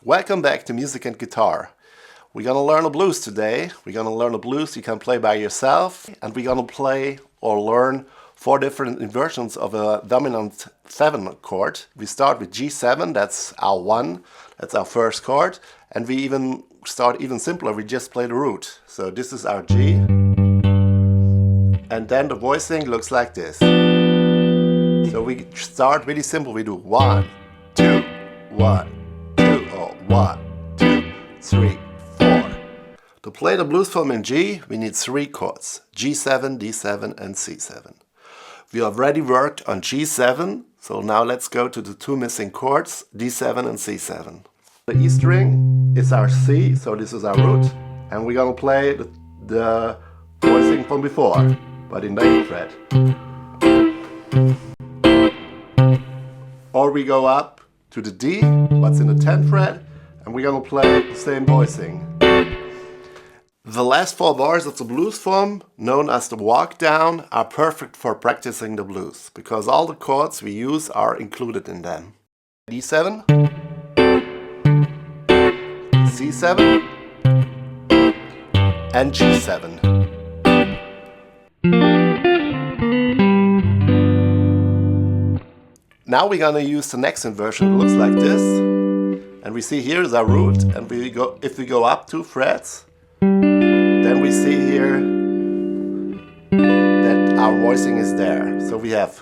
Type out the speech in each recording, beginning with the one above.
Welcome back to Music and Guitar. We're gonna learn a blues today. We're gonna learn a blues you can play by yourself, and we're gonna play or learn 4 different inversions of a dominant 7 chord. We start with G7, that's our 1, that's our first chord, and we even start even simpler, we just play the root. So this is our G, and then the voicing looks like this. So we start really simple, we do 1, 2, 1, 2, or 1, 2, 3, 4. To play the blues form in G, we need 3 chords, G7, D7 and C7. We already worked on G7, so now let's go to the 2 missing chords, D7 and C7. The E string is our C, so this is our root, and we're gonna play the voicing from before, but in the 8th fret. Or we go up to the D, what's in the 10th fret, and we're gonna play the same voicing. The last 4 bars of the blues form, known as the walk down, are perfect for practicing the blues, because all the chords we use are included in them. D7, C7, and G7. Now we're gonna use the next inversion. It looks like this, and we see here is our root, and if we go up 2 frets, then we see here that our voicing is there. So we have.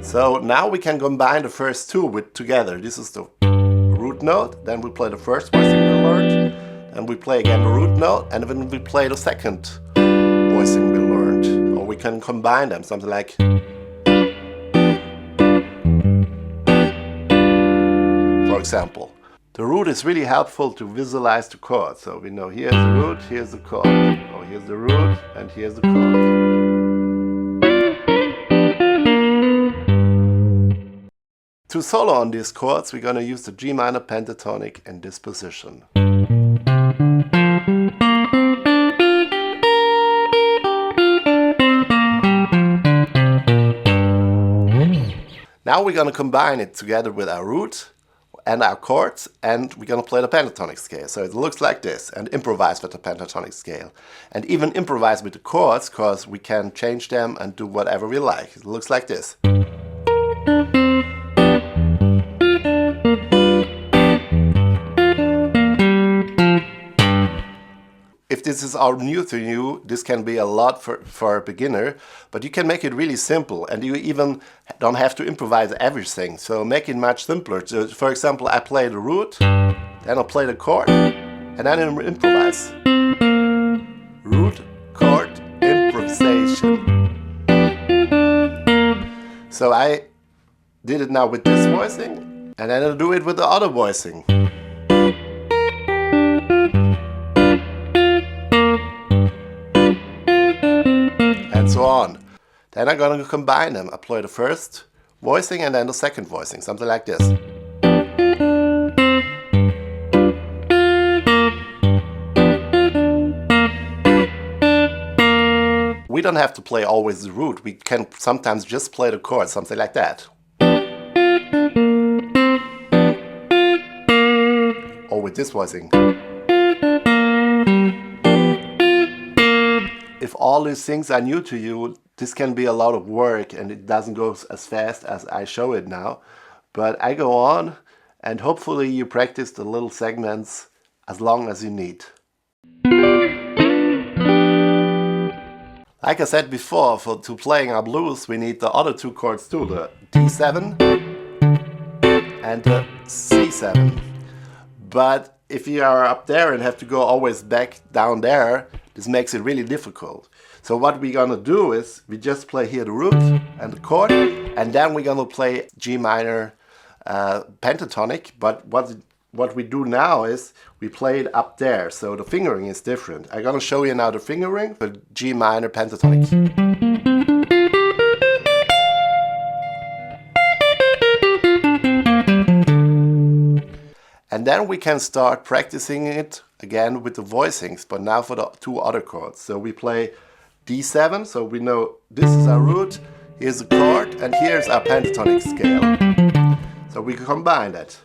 So now we can combine the first 2 together. This is the root note, then we play the first voicing we learned, and we play again the root note, and then we play the second voicing we learned. Or we can combine them, something like. For example. The root is really helpful to visualize the chord. So we know here's the root, here's the chord. Or here's the root, and here's the chord. To solo on these chords, we're going to use the G minor pentatonic in this position. Now we're going to combine it together with our root and our chords, and we're going to play the pentatonic scale. So it looks like this, and improvise with the pentatonic scale. And even improvise with the chords, because we can change them and do whatever we like. It looks like this. If this is all new to you, this can be a lot for a beginner, but you can make it really simple, and you even don't have to improvise everything, so make it much simpler. So for example, I play the root, then I'll play the chord, and then I'll improvise. Root, chord, improvisation. So I did it now with this voicing, and then I'll do it with the other voicing. And so on. Then I'm going to combine them. I play the first voicing and then the second voicing, something like this. We don't have to play always the root, we can sometimes just play the chord, something like that. Or with this voicing. If all these things are new to you, this can be a lot of work and it doesn't go as fast as I show it now. But I go on, and hopefully you practice the little segments as long as you need. Like I said before, to playing our blues we need the other 2 chords too, the D7 and the C7. But if you are up there and have to go always back down there, this makes it really difficult. So what we're gonna do is we just play here the root and the chord, and then we're gonna play G minor pentatonic. But what we do now is we play it up there, so the fingering is different. I'm gonna show you now the fingering for G minor pentatonic. And then we can start practicing it again with the voicings, but now for the 2 other chords. So we play D7, so we know this is our root, here's the chord, and here's our pentatonic scale. So we can combine that.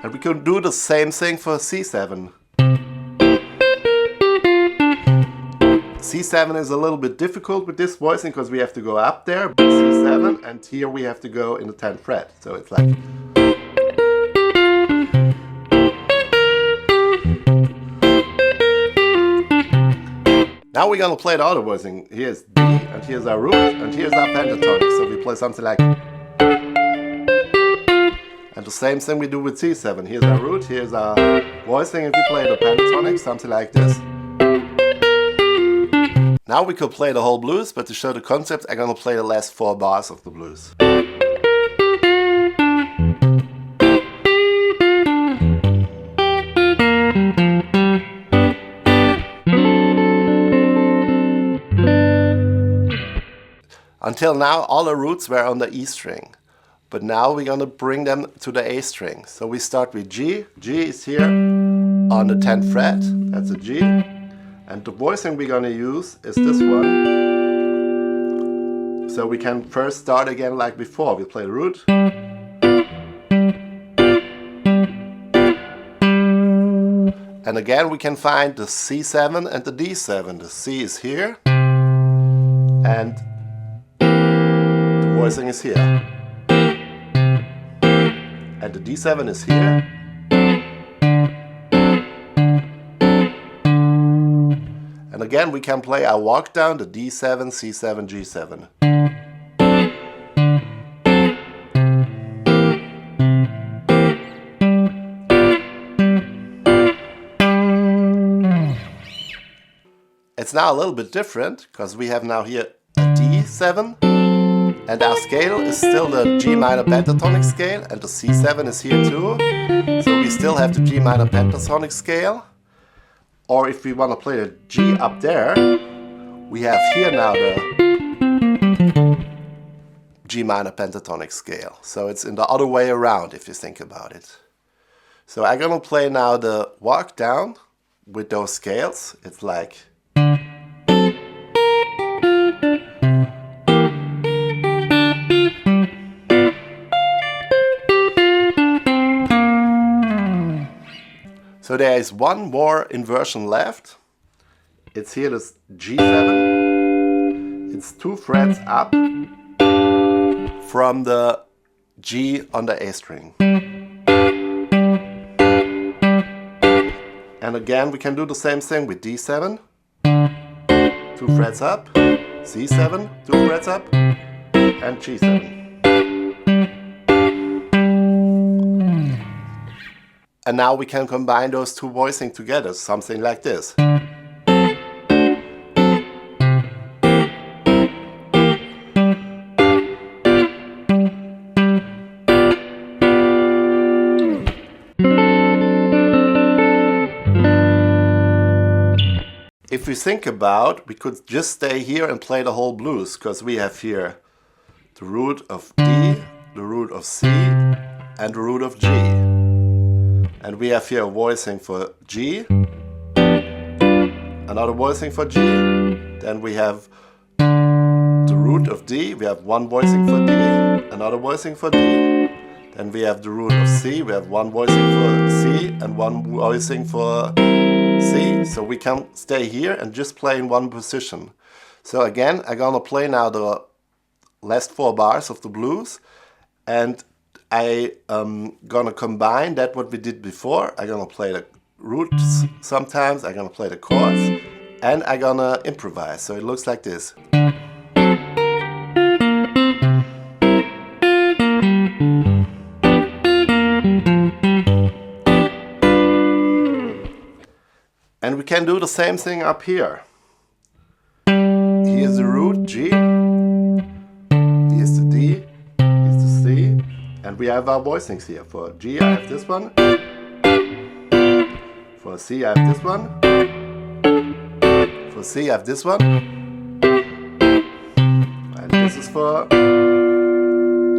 And we can do the same thing for C7. C7 is a little bit difficult with this voicing because we have to go up there, C7, and here we have to go in the 10th fret. So it's like... Now we're gonna play the other voicing. Here's D, and here's our root, and here's our pentatonic. So we play something like... And the same thing we do with C7. Here's our root, here's our voicing, and we play the pentatonic, something like this. Now we could play the whole blues, but to show the concept, I'm gonna play the last 4 bars of the blues. Until now, all the roots were on the E string. But now we're gonna bring them to the A string. So we start with G. G is here on the 10th fret. That's a G. And the voicing we're gonna use is this one. So we can first start again like before. We play the root. And again we can find the C7 and the D7. The C is here. And the voicing is here. And the D7 is here. And again we can play our walk down, the D7, C7, G7. It's now a little bit different because we have now here a D7. And our scale is still the G minor pentatonic scale, and the C7 is here too. So we still have the G minor pentatonic scale. Or if we want to play the G up there, we have here now the G minor pentatonic scale. So it's in the other way around if you think about it. So I'm gonna play now the walk down with those scales. It's like... So there is one more inversion left. It's here this G7. It's 2 frets up from the G on the A string. And again we can do the same thing with D7. 2 frets up, C7, 2 frets up, and G7. And now we can combine those 2 voicing together, something like this. If we think about, we could just stay here and play the whole blues, because we have here the root of D, the root of C, and the root of G. And we have here a voicing for G, another voicing for G, then we have the root of D, we have 1 voicing for D, another voicing for D, then we have the root of C, we have 1 voicing for C and 1 voicing for C, so we can stay here and just play in 1 position. So again, I'm gonna play now the last 4 bars of the blues, and I'm gonna combine that what we did before. I'm gonna play the roots sometimes, I'm gonna play the chords, and I'm gonna improvise. So it looks like this. And we can do the same thing up here. Here's the root, G. Here's the D. Here's the C. And we have our voicings here. For G I have this one. For C I have this one. For C I have this one. And this is for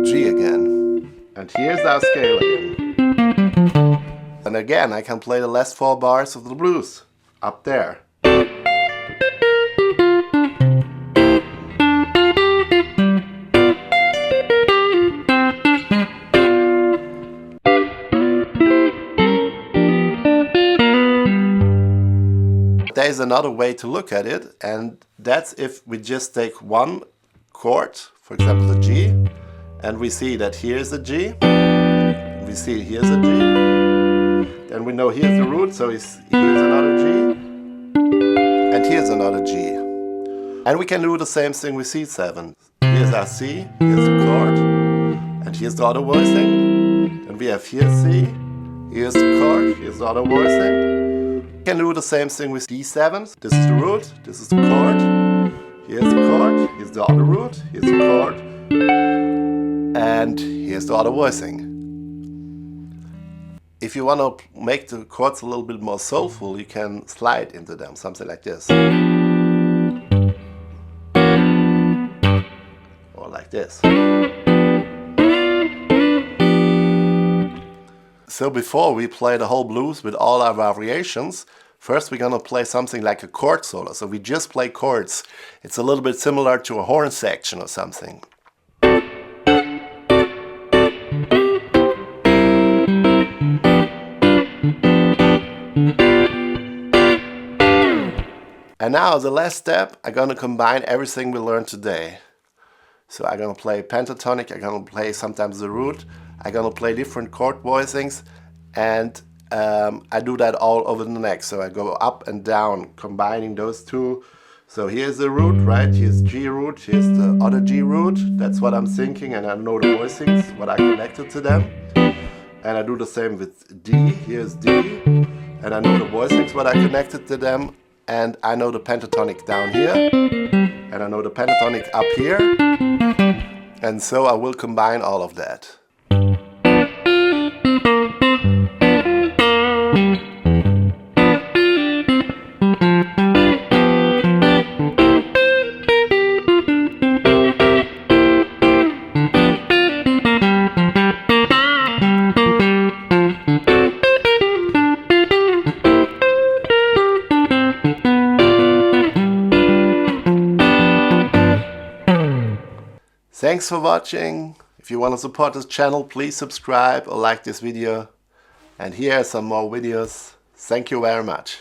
G again. And here's our scale again. And again I can play the last 4 bars of the blues up there. is another way to look at it, and that's if we just take one chord, for example the G, and we see that here's a G, we see here's a G, then we know here's the root, so here's another G, and here's another G. And we can do the same thing with C7. Here's our C, here's the chord, and here's the other voicing. Then we have here C, here's the chord, here's the other voicing. We can do the same thing with D7. This is the root, this is the chord, here's the chord, here's the other root, here's the chord, and here's the other voicing. If you want to make the chords a little bit more soulful, you can slide into them, something like this. Or like this. So before we play the whole blues with all our variations, first we're gonna play something like a chord solo. So we just play chords. It's a little bit similar to a horn section or something. And now the last step, I'm gonna combine everything we learned today. So I'm gonna play pentatonic, I'm gonna play sometimes the root, I'm gonna play different chord voicings, and I do that all over the neck. So I go up and down, combining those two. So here's the root, right? Here's G root, here's the other G root. That's what I'm thinking, and I know the voicings, what I connected to them. And I do the same with D, here's D, and I know the voicings, what I connected to them. And I know the pentatonic down here, and I know the pentatonic up here, and so I will combine all of that. Thanks for watching. If you want to support this channel, please subscribe or like this video. And here are some more videos. Thank you very much.